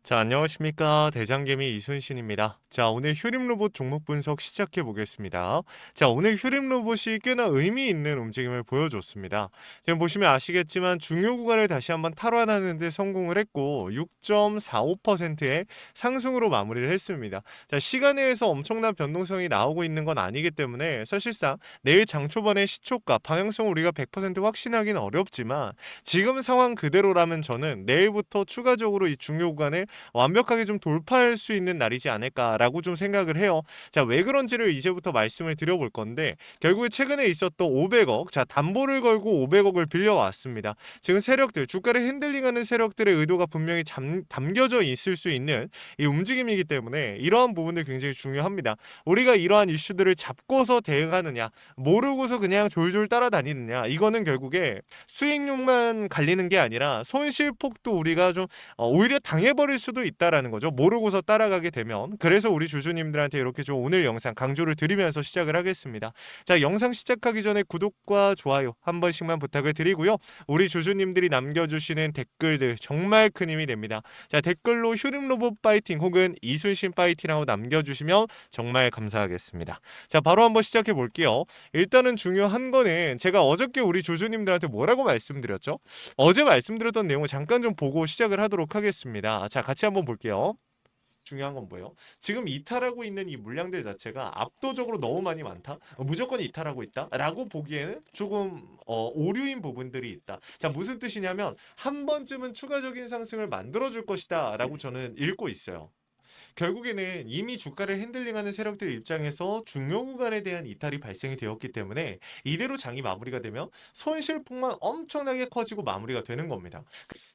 자, 안녕하십니까. 대장개미 이순신입니다. 자, 오늘 휴림 로봇 종목 분석 시작해 보겠습니다. 자, 오늘 휴림 로봇이 꽤나 의미 있는 움직임을 보여줬습니다. 지금 보시면 아시겠지만 중요 구간을 다시 한번 탈환하는 데 성공을 했고 6.45%의 상승으로 마무리를 했습니다. 자, 시간에서 엄청난 변동성이 나오고 있는 건 아니기 때문에 사실상 내일 장 초반의 시초가 방향성을 우리가 100% 확신하기는 어렵지만 지금 상황 그대로라면 저는 내일부터 추가적으로 이 중요 구간을 완벽하게 좀 돌파할 수 있는 날이지 않을까라고 좀 생각을 해요. 자, 왜 그런지를 이제부터 말씀을 드려볼 건데 결국에 최근에 있었던 500억, 자 담보를 걸고 500억을 빌려왔습니다. 지금 세력들, 주가를 핸들링하는 세력들의 의도가 분명히 담겨져 있을 수 있는 이 움직임이기 때문에 이러한 부분들 굉장히 중요합니다. 우리가 이러한 이슈들을 잡고서 대응하느냐, 모르고서 그냥 졸졸 따라다니느냐, 이거는 결국에 수익률만 갈리는 게 아니라 손실폭도 우리가 좀 오히려 당해버릴 수도 있다라는 거죠. 모르고서 따라가게 되면. 그래서 우리 주주님들한테 이렇게 좀 오늘 영상 강조를 드리면서 시작을 하겠습니다. 자, 영상 시작하기 전에 구독과 좋아요 한 번씩만 부탁을 드리고요. 우리 주주님들이 남겨주시는 댓글들 정말 큰 힘이 됩니다. 자, 댓글로 휴림로봇 파이팅 혹은 이순신 파이팅이라고 남겨주시면 정말 감사하겠습니다. 자, 바로 한번 시작해 볼게요. 일단은 중요한 거는 제가 어저께 우리 주주님들한테 뭐라고 말씀드렸죠? 어제 말씀드렸던 내용을 잠깐 좀 보고 시작을 하도록 하겠습니다. 자, 같이 한번 볼게요. 중요한 건 뭐예요? 지금 이탈하고 있는 이 물량들 자체가 압도적으로 너무 많이 많다? 무조건 이탈하고 있다? 라고 보기에는 조금 오류인 부분들이 있다. 자, 무슨 뜻이냐면 한 번쯤은 추가적인 상승을 만들어줄 것이다 라고 저는 읽고 있어요. 결국에는 이미 주가를 핸들링하는 세력들 입장에서 중요 구간에 대한 이탈이 발생이 되었기 때문에 이대로 장이 마무리가 되면 손실폭만 엄청나게 커지고 마무리가 되는 겁니다.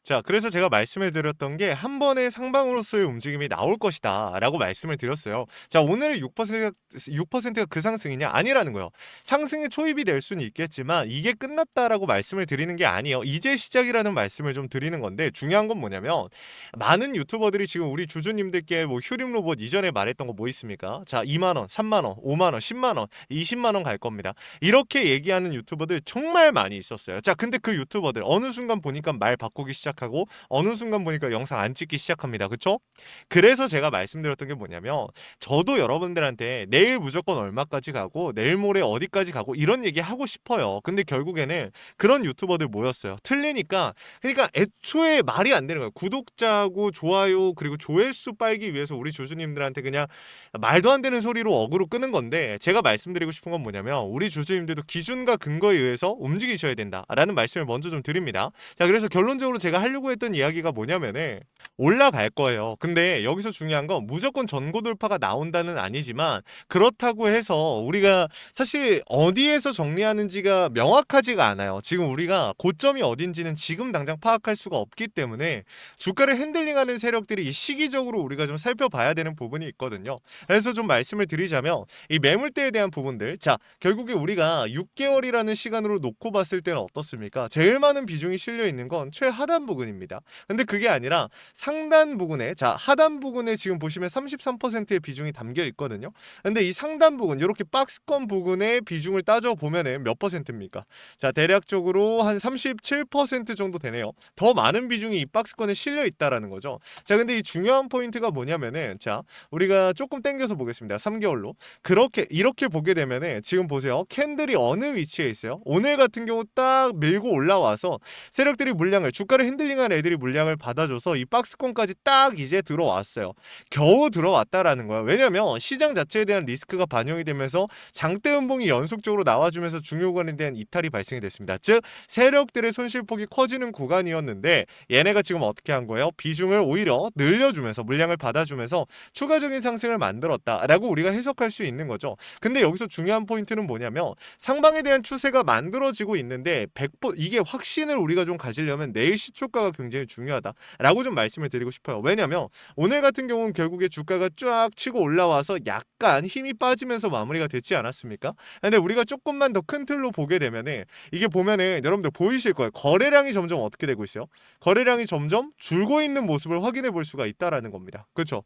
자, 그래서 제가 말씀을 드렸던 게 한 번의 상방으로서의 움직임이 나올 것이다 라고 말씀을 드렸어요. 자, 오늘의 6%가 그 상승이냐? 아니라는 거예요. 상승의 초입이 될 수는 있겠지만 이게 끝났다라고 말씀을 드리는 게 아니에요. 이제 시작이라는 말씀을 좀 드리는 건데 중요한 건 뭐냐면 많은 유튜버들이 지금 우리 주주님들께 뭐 휴림 로봇 이전에 말했던 거 뭐 있습니까? 자, 2만 원, 3만 원, 5만 원, 10만 원, 20만 원 갈 겁니다. 이렇게 얘기하는 유튜버들 정말 많이 있었어요. 자, 근데 그 유튜버들 어느 순간 보니까 말 바꾸기 시작하고 어느 순간 보니까 영상 안 찍기 시작합니다. 그쵸? 그래서 제가 말씀드렸던 게 뭐냐면 저도 여러분들한테 내일 무조건 얼마까지 가고 내일 모레 어디까지 가고 이런 얘기 하고 싶어요. 근데 결국에는 그런 유튜버들 모였어요. 틀리니까 그러니까 애초에 말이 안 되는 거예요. 구독자고 좋아요 그리고 조회수 빨기 위해서 우리 주주님들한테 그냥 말도 안 되는 소리로 어그로 끄는 건데 제가 말씀드리고 싶은 건 뭐냐면 우리 주주님들도 기준과 근거에 의해서 움직이셔야 된다라는 말씀을 먼저 좀 드립니다. 자, 그래서 결론적으로 제가 하려고 했던 이야기가 뭐냐면은 올라갈 거예요. 근데 여기서 중요한 건 무조건 전고 돌파가 나온다는 아니지만 그렇다고 해서 우리가 사실 어디에서 정리하는지가 명확하지가 않아요. 지금 우리가 고점이 어딘지는 지금 당장 파악할 수가 없기 때문에 주가를 핸들링하는 세력들이 이 시기적으로 우리가 좀 살펴봐야 되는 부분이 있거든요. 그래서 좀 말씀을 드리자면 이 매물대에 대한 부분들, 자, 결국에 우리가 6개월이라는 시간으로 놓고 봤을 때는 어떻습니까? 제일 많은 비중이 실려 있는 건 최하단 부근입니다. 근데 그게 아니라 상단 부근에, 자, 하단 부근에 지금 보시면 33%의 비중이 담겨 있거든요. 근데 이 상단 부근, 이렇게 박스권 부근의 비중을 따져 보면은 몇 퍼센트입니까? 자, 대략적으로 한 37% 정도 되네요. 더 많은 비중이 이 박스권에 실려 있다라는 거죠. 자, 근데 이 중요한 포인트가 뭐냐면은, 자, 우리가 조금 당겨서 보겠습니다. 3개월로. 이렇게 보게 되면은, 지금 보세요. 캔들이 어느 위치에 있어요? 오늘 같은 경우 딱 밀고 올라와서 세력들이 물량을, 주가를 핸들링한 애들이 물량을 받아줘서 이 박스권까지 딱 이제 들어왔어요. 겨우 들어왔다라는 거야. 왜냐면 시장 자체에 대한 리스크가 반영이 되면서 장대 음봉이 연속적으로 나와주면서 중요 구간에 대한 이탈이 발생이 됐습니다. 즉 세력들의 손실폭이 커지는 구간이었는데 얘네가 지금 어떻게 한 거예요? 비중을 오히려 늘려주면서 물량을 받아주면서 추가적인 상승을 만들었다라고 우리가 해석할 수 있는 거죠. 근데 여기서 중요한 포인트는 뭐냐면 상방에 대한 추세가 만들어지고 있는데 이게 확신을 우리가 좀 가지려면 내일 시초가가 굉장히 중요하다라고 좀 말씀을 드리고 싶어요. 왜냐면 오늘 같은 경우는 결국에 주가가 쫙 치고 올라와서 약간 힘이 빠지면서 마무리가 됐지 않았습니까? 근데 우리가 조금만 더 큰 틀로 보게 되면은 이게 보면은 여러분들 보이실 거예요. 거래량이 점점 어떻게 되고 있어요? 거래량이 점점 줄고 있는 모습을 확인해 볼 수가 있다라는 겁니다. 그렇죠?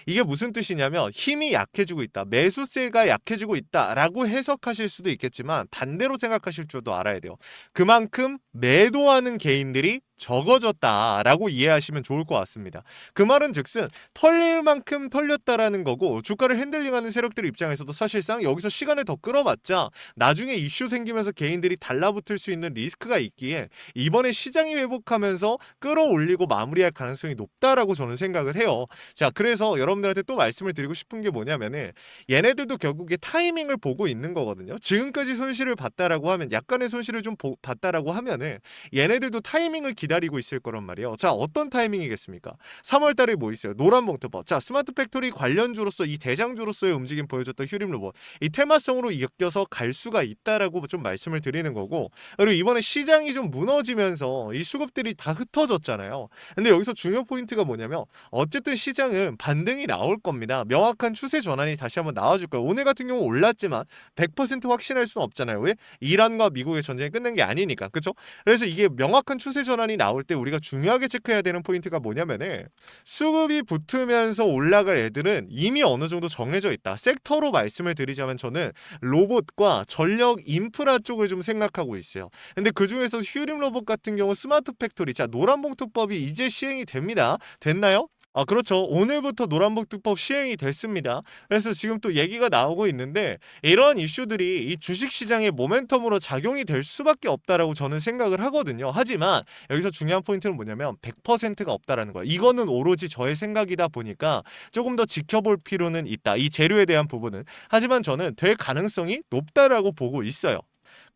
이게 무슨 뜻이냐면 힘이 약해지고 있다. 매수세가 약해지고 있다라고 해석하실 수도 있겠지만 반대로 생각하실 줄도 알아야 돼요. 그만큼 매도하는 개인들이 적어졌다라고 이해하시면 좋을 것 같습니다. 그 말은 즉슨 털릴 만큼 털렸다라는 거고, 주가를 핸들링하는 세력들 입장에서도 사실상 여기서 시간을 더 끌어봤자 나중에 이슈 생기면서 개인들이 달라붙을 수 있는 리스크가 있기에 이번에 시장이 회복하면서 끌어올리고 마무리할 가능성이 높다라고 저는 생각을 해요. 자, 그래서 여러분들한테 또 말씀을 드리고 싶은 게 뭐냐면은, 얘네들도 결국에 타이밍을 보고 있는 거거든요. 지금까지 손실을 봤다라고 하면, 약간의 손실을 좀 봤다라고 하면은 얘네들도 타이밍을 기다리고 있을 거란 말이에요. 자, 어떤 타이밍이겠습니까? 3월 달에 뭐 있어요? 노란봉투법. 자, 스마트 팩토리 관련주로서, 이 대장주로서의 움직임 보여줬던 휴림 로봇, 이 테마성으로 엮여서 갈 수가 있다라고 좀 말씀을 드리는 거고, 그리고 이번에 시장이 좀 무너지면서 이 수급들이 다 흩어졌잖아요. 근데 여기서 중요 포인트가 뭐냐면, 어쨌든 시장은 반등이 나올 겁니다. 명확한 추세 전환이 다시 한번 나와줄 거예요. 오늘 같은 경우 올랐지만 100% 확신할 수는 없잖아요. 왜? 이란과 미국의 전쟁이 끝난 게 아니니까. 그쵸? 그래서 이게 명확한 추세 전환이 나올 때 우리가 중요하게 체크해야 되는 포인트가 뭐냐면은, 수급이 붙으면서 올라갈 애들은 이미 어느 정도 정해져 있다. 섹터로 말씀을 드리자면 저는 로봇과 전력 인프라 쪽을 좀 생각하고 있어요. 근데 그 중에서 휴림 로봇 같은 경우 스마트 팩토리, 자, 노란봉투법이 이제 시행이 됩니다. 됐나요? 아, 그렇죠. 오늘부터 노란봉투법 시행이 됐습니다. 그래서 지금 또 얘기가 나오고 있는데, 이런 이슈들이 이 주식시장의 모멘텀으로 작용이 될 수밖에 없다라고 저는 생각을 하거든요. 하지만 여기서 중요한 포인트는 뭐냐면 100%가 없다라는 거예요. 이거는 오로지 저의 생각이다 보니까 조금 더 지켜볼 필요는 있다. 이 재료에 대한 부분은. 하지만 저는 될 가능성이 높다라고 보고 있어요.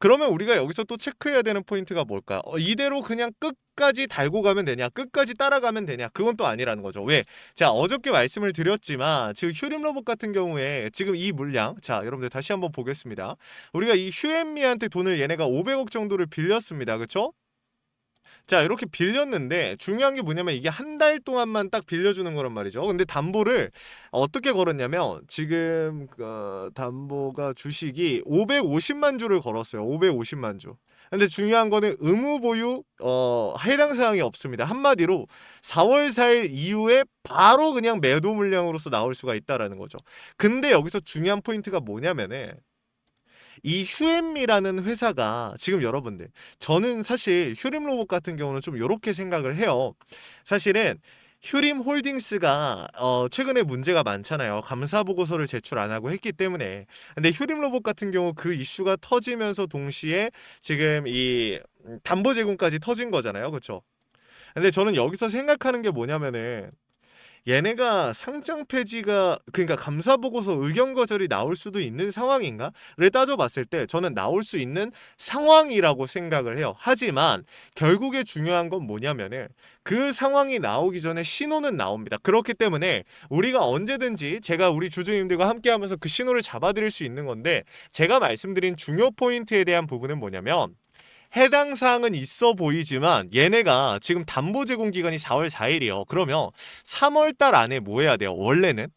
그러면 우리가 여기서 또 체크해야 되는 포인트가 뭘까? 이대로 그냥 끝까지 달고 가면 되냐? 끝까지 따라가면 되냐? 그건 또 아니라는 거죠. 왜? 자, 어저께 말씀을 드렸지만 지금 휴림 로봇 같은 경우에 지금 이 물량, 자, 여러분들 다시 한번 보겠습니다. 우리가 이 휴앤미한테 돈을 얘네가 500억 정도를 빌렸습니다. 그쵸? 자, 이렇게 빌렸는데 중요한 게 뭐냐면, 이게 한 달 동안만 딱 빌려주는 거란 말이죠. 근데 담보를 어떻게 걸었냐면, 지금 담보가 주식이 550만 주를 걸었어요. 550만 주. 근데 중요한 거는 의무 보유 해당 사항이 없습니다. 한마디로 4월 4일 이후에 바로 그냥 매도 물량으로서 나올 수가 있다라는 거죠. 근데 여기서 중요한 포인트가 뭐냐면은, 이 휴엠미라는 회사가 지금 여러분들, 저는 사실 휴림 로봇 같은 경우는 좀 이렇게 생각을 해요. 사실은 휴림 홀딩스가 최근에 문제가 많잖아요. 감사 보고서를 제출 안 하고 했기 때문에. 근데 휴림 로봇 같은 경우 그 이슈가 터지면서 동시에 지금 이 담보 제공까지 터진 거잖아요. 그렇죠? 근데 저는 여기서 생각하는 게 뭐냐면은, 얘네가 상장 폐지가, 그러니까 감사 보고서 의견 거절이 나올 수도 있는 상황인가를 따져봤을 때 저는 나올 수 있는 상황이라고 생각을 해요. 하지만 결국에 중요한 건 뭐냐면은, 그 상황이 나오기 전에 신호는 나옵니다. 그렇기 때문에 우리가 언제든지, 제가 우리 주주님들과 함께하면서 그 신호를 잡아드릴 수 있는 건데, 제가 말씀드린 중요 포인트에 대한 부분은 뭐냐면, 해당 사항은 있어 보이지만 얘네가 지금 담보 제공 기간이 4월 4일이요. 그러면 3월 달 안에 뭐 해야 돼요? 원래는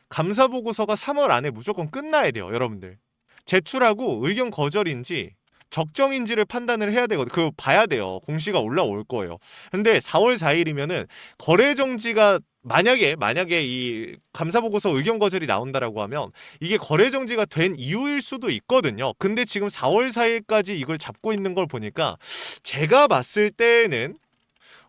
감사 보고서가 3월 안에 무조건 끝나야 돼요, 여러분들. 제출하고 의견 거절인지 적정인지를 판단을 해야 되거든요. 그거 봐야 돼요. 공시가 올라올 거예요. 근데 4월 4일이면은 거래 정지가, 만약에 이 감사 보고서 의견 거절이 나온다라고 하면 이게 거래 정지가 된 이유일 수도 있거든요. 근데 지금 4월 4일까지 이걸 잡고 있는 걸 보니까 제가 봤을 때는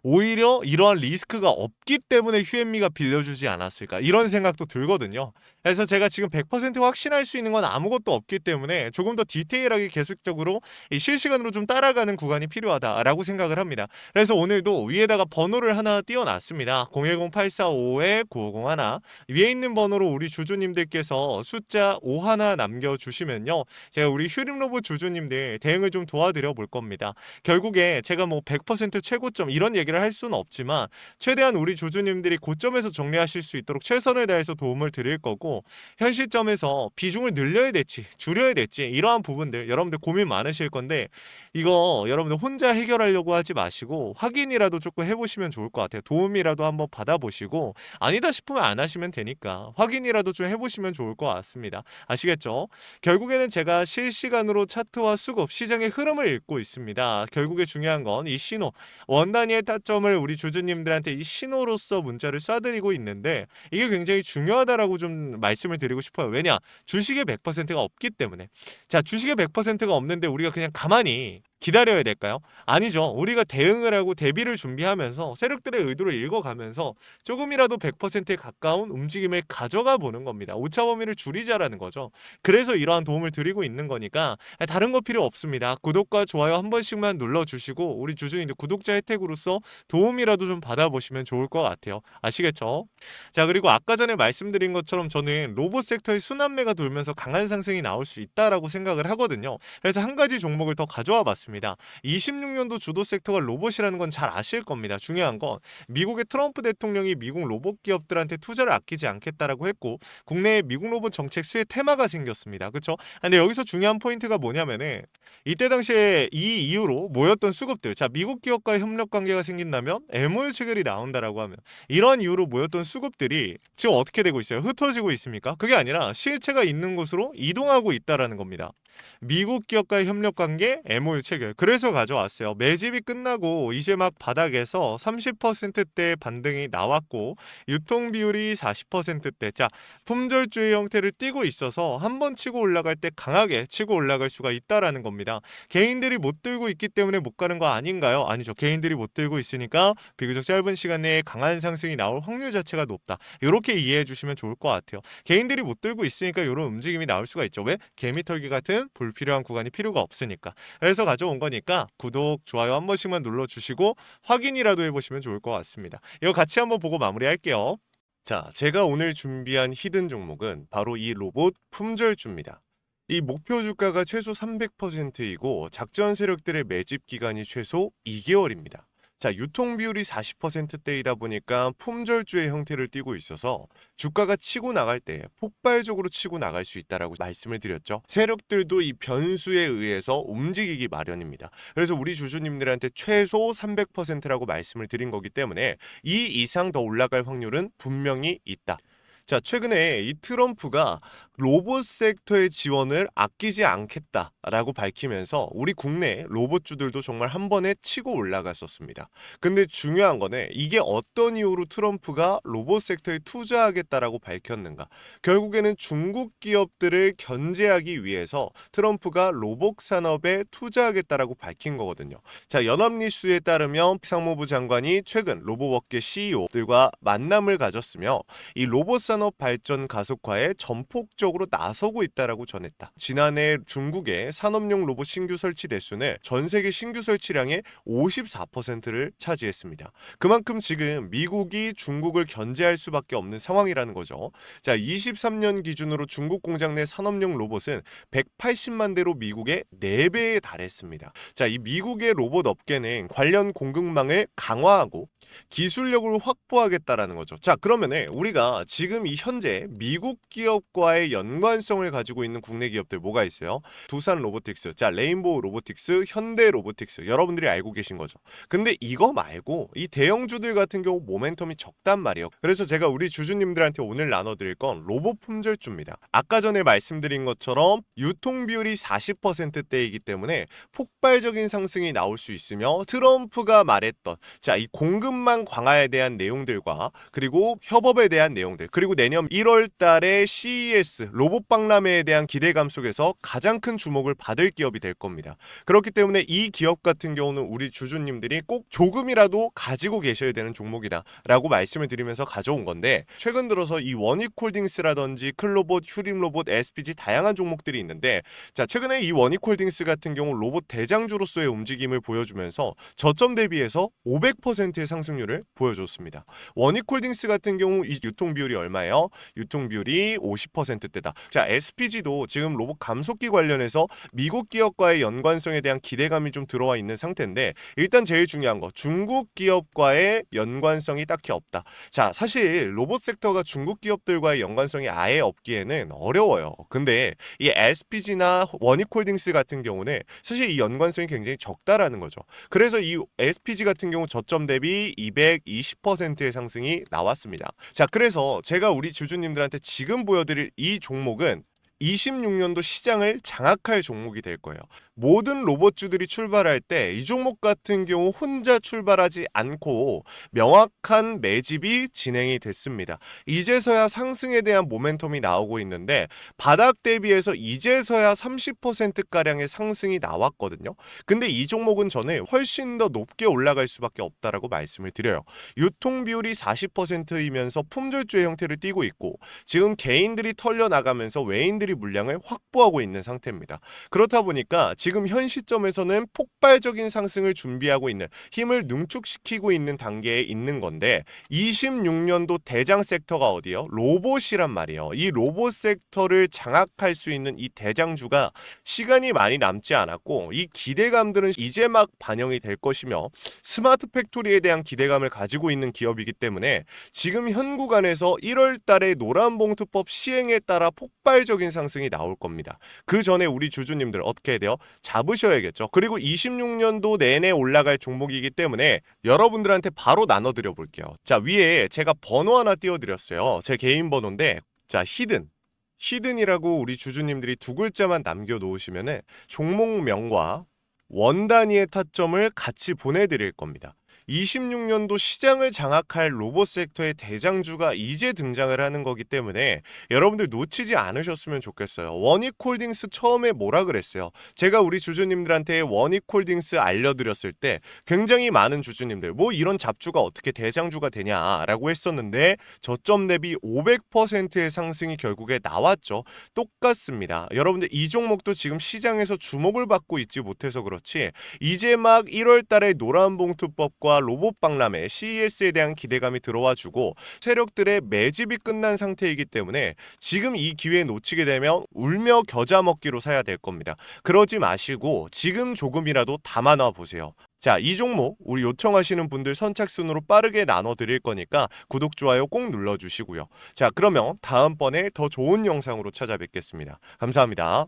오히려 이러한 리스크가 없기 때문에 휴앤미가 빌려주지 않았을까, 이런 생각도 들거든요. 그래서 제가 지금 100% 확신할 수 있는 건 아무것도 없기 때문에 조금 더 디테일하게 계속적으로 이 실시간으로 좀 따라가는 구간이 필요하다라고 생각을 합니다. 그래서 오늘도 위에다가 번호를 하나 띄워놨습니다. 010-845-9501. 위에 있는 번호로 우리 주주님들께서 숫자 5 하나 남겨주시면요, 제가 우리 휴림 로봇 주주님들 대응을 좀 도와드려 볼 겁니다. 결국에 제가 뭐 100% 최고점 이런 얘기를 할 수는 없지만, 최대한 우리 주주님들이 고점에서 정리하실 수 있도록 최선을 다해서 도움을 드릴 거고, 현 시점에서 비중을 늘려야 될지 줄여야 될지 이러한 부분들 여러분들 고민 많으실 건데, 이거 여러분들 혼자 해결하려고 하지 마시고 확인이라도 조금 해보시면 좋을 것 같아요. 도움이라도 한번 받아보시고, 아니다 싶으면 안 하시면 되니까 확인이라도 좀 해보시면 좋을 것 같습니다. 아시겠죠? 결국에는 제가 실시간으로 차트와 수급, 시장의 흐름을 읽고 있습니다. 결국에 중요한 건 이 신호, 원 단위의 타점을 우리 주주님들한테 이 신호로서 문자를 쏴드리고 있는데, 이게 굉장히 중요하다라고 좀 말씀을 드리고 싶어요. 왜냐? 주식의 100%가 없기 때문에. 자, 주식의 100%가 없는데 우리가 그냥 가만히 기다려야 될까요? 아니죠. 우리가 대응을 하고 대비를 준비하면서 세력들의 의도를 읽어가면서 조금이라도 100%에 가까운 움직임을 가져가 보는 겁니다. 오차 범위를 줄이자라는 거죠. 그래서 이러한 도움을 드리고 있는 거니까 다른 거 필요 없습니다. 구독과 좋아요 한 번씩만 눌러주시고 우리 주주님들 구독자 혜택으로서 도움이라도 좀 받아보시면 좋을 것 같아요. 아시겠죠? 자, 그리고 아까 전에 말씀드린 것처럼 저는 로봇 섹터의 순환매가 돌면서 강한 상승이 나올 수 있다라고 생각을 하거든요. 그래서 한 가지 종목을 더 가져와 봤습니다. 26년도 주도 섹터가 로봇이라는 건 잘 아실 겁니다. 중요한 건 미국의 트럼프 대통령이 미국 로봇 기업들한테 투자를 아끼지 않겠다라고 했고 국내에 미국 로봇 정책 수혜 테마가 생겼습니다. 그렇죠? 근데 여기서 중요한 포인트가 뭐냐면은 이때 당시에 이 이유로 모였던 수급들, 자, 미국 기업과의 협력 관계가 생긴다면 MOU 체결이 나온다라고 하면 이런 이유로 모였던 수급들이 지금 어떻게 되고 있어요? 흩어지고 있습니까? 그게 아니라 실체가 있는 곳으로 이동하고 있다라는 겁니다. 미국 기업과의 협력 관계 MOU 체결. 그래서 가져왔어요. 매집이 끝나고 이제 막 바닥에서 30%대 반등이 나왔고 유통 비율이 40%대. 자, 품절주의 형태를 띠고 있어서 한번 치고 올라갈 때 강하게 치고 올라갈 수가 있다라는 겁니다. 개인들이 못 들고 있기 때문에 못 가는 거 아닌가요? 아니죠. 개인들이 못 들고 있으니까 비교적 짧은 시간 내에 강한 상승이 나올 확률 자체가 높다. 이렇게 이해해 주시면 좋을 것 같아요. 개인들이 못 들고 있으니까 이런 움직임이 나올 수가 있죠. 왜? 개미털기 같은 불필요한 구간이 필요가 없으니까. 그래서 가져온 거니까 구독, 좋아요 한 번씩만 눌러주시고 확인이라도 해보시면 좋을 것 같습니다. 이거 같이 한번 보고 마무리할게요. 자, 제가 오늘 준비한 히든 종목은 바로 이 로봇 품절주입니다. 이 목표 주가가 최소 300%이고 작전 세력들의 매집 기간이 최소 2개월입니다. 자, 유통 비율이 40%대이다 보니까 품절주의 형태를 띠고 있어서 주가가 치고 나갈 때 폭발적으로 치고 나갈 수 있다라고 말씀을 드렸죠. 세력들도 이 변수에 의해서 움직이기 마련입니다. 그래서 우리 주주님들한테 최소 300%라고 말씀을 드린 거기 때문에 이 이상 더 올라갈 확률은 분명히 있다. 자, 최근에 이 트럼프가 로봇 섹터의 지원을 아끼지 않겠다라고 밝히면서 우리 국내 로봇주들도 정말 한 번에 치고 올라갔었습니다. 근데 중요한 거는 이게 어떤 이유로 트럼프가 로봇 섹터에 투자하겠다라고 밝혔는가? 결국에는 중국 기업들을 견제하기 위해서 트럼프가 로봇 산업에 투자하겠다라고 밝힌 거거든요. 자, 연합뉴스에 따르면 상무부 장관이 최근 로봇업계 CEO들과 만남을 가졌으며 이 로봇 산업 발전 가속화에 전폭적으로 나서고 있다라고 전했다. 지난해 중국의 산업용 로봇 신규 설치 대수는 전 세계 신규 설치량의 54%를 차지했습니다. 그만큼 지금 미국이 중국을 견제할 수밖에 없는 상황이라는 거죠. 자, 23년 기준으로 중국 공장 내 산업용 로봇은 180만 대로 미국의 4배에 달했습니다. 자, 이 미국의 로봇 업계는 관련 공급망을 강화하고 기술력을 확보하겠다라는 거죠. 자, 그러면은 우리가 지금 이 현재 미국 기업과의 연관성을 가지고 있는 국내 기업들 뭐가 있어요? 두산 로보틱스, 자, 레인보우 로보틱스, 현대 로보틱스, 여러분들이 알고 계신 거죠. 근데 이거 말고 이 대형주들 같은 경우 모멘텀이 적단 말이에요. 그래서 제가 우리 주주님들한테 오늘 나눠드릴 건 로봇 품절주입니다. 아까 전에 말씀드린 것처럼 유통 비율이 40%대이기 때문에 폭발적인 상승이 나올 수 있으며 트럼프가 말했던 자, 이 공급망 강화에 대한 내용들과 그리고 협업에 대한 내용들 그리고 내년 1월 달에 CES 로봇 박람회에 대한 기대감 속에서 가장 큰 주목을 받을 기업이 될 겁니다. 그렇기 때문에 이 기업 같은 경우는 우리 주주님들이 꼭 조금이라도 가지고 계셔야 되는 종목이다 라고 말씀을 드리면서 가져온 건데 최근 들어서 이 원익홀딩스라든지 클로봇, 휴림로봇, SPG 다양한 종목들이 있는데 자, 최근에 이 원익홀딩스 같은 경우 로봇 대장주로서의 움직임을 보여주면서 저점 대비해서 500%의 상승률을 보여줬습니다. 원익홀딩스 같은 경우 이 유통 비율이 얼마예요? 유통 비율이 50%대다. 자, SPG도 지금 로봇 감속기 관련해서 미국 기업과의 연관성에 대한 기대감이 좀 들어와 있는 상태인데 일단 제일 중요한 거 중국 기업과의 연관성이 딱히 없다. 자, 사실 로봇 섹터가 중국 기업들과의 연관성이 아예 없기에는 어려워요. 근데 이 SPG나 원익홀딩스 같은 경우는 사실 이 연관성이 굉장히 적다라는 거죠. 그래서 이 SPG 같은 경우 저점 대비 220%의 상승이 나왔습니다. 자, 그래서 제가 우리 주주님들한테 지금 보여드릴 이 종목은 26년도 시장을 장악할 종목이 될 거예요. 모든 로봇주들이 출발할 때 이 종목 같은 경우 혼자 출발하지 않고 명확한 매집이 진행이 됐습니다. 이제서야 상승에 대한 모멘텀이 나오고 있는데 바닥 대비해서 이제서야 30%가량의 상승이 나왔거든요. 근데 이 종목은 저는 훨씬 더 높게 올라갈 수밖에 없다라고 말씀을 드려요. 유통 비율이 40%이면서 품절주의 형태를 띠고 있고 지금 개인들이 털려 나가면서 외인들이 물량을 확보하고 있는 상태입니다. 그렇다 보니까 지금 현 시점에서는 폭발적인 상승을 준비하고 있는, 힘을 능축시키고 있는 단계에 있는 건데 26년도 대장 섹터가 어디요? 로봇이란 말이에요. 이 로봇 섹터를 장악할 수 있는 이 대장주가 시간이 많이 남지 않았고 이 기대감들은 이제 막 반영이 될 것이며 스마트 팩토리에 대한 기대감을 가지고 있는 기업이기 때문에 지금 현 구간에서 1월 달에 노란봉투법 시행에 따라 폭발적인 상승이 나올 겁니다. 그 전에 우리 주주님들 어떻게 해야 돼요? 잡으셔야겠죠. 그리고 26년도 내내 올라갈 종목이기 때문에 여러분들한테 바로 나눠드려 볼게요. 자, 위에 제가 번호 하나 띄워드렸어요. 제 개인 번호인데, 자, 히든이라고 우리 주주님들이 두 글자만 남겨놓으시면은 종목명과 원 단위의 타점을 같이 보내드릴 겁니다. 26년도 시장을 장악할 로봇 섹터의 대장주가 이제 등장을 하는 거기 때문에 여러분들 놓치지 않으셨으면 좋겠어요. 원익홀딩스 처음에 뭐라 그랬어요? 제가 우리 주주님들한테 원익홀딩스 알려드렸을 때 굉장히 많은 주주님들 뭐 이런 잡주가 어떻게 대장주가 되냐라고 했었는데 저점 대비 500%의 상승이 결국에 나왔죠. 똑같습니다. 여러분들 이 종목도 지금 시장에서 주목을 받고 있지 못해서 그렇지 이제 막 1월 달에 노란봉투법과 로봇 박람회 CES에 대한 기대감이 들어와주고 세력들의 매집이 끝난 상태이기 때문에 지금 이 기회에 놓치게 되면 울며 겨자 먹기로 사야 될 겁니다. 그러지 마시고 지금 조금이라도 담아놔 보세요. 자, 이 종목 우리 요청하시는 분들 선착순으로 빠르게 나눠드릴 거니까 구독, 좋아요 꼭 눌러주시고요. 자, 그러면 다음번에 더 좋은 영상으로 찾아뵙겠습니다. 감사합니다.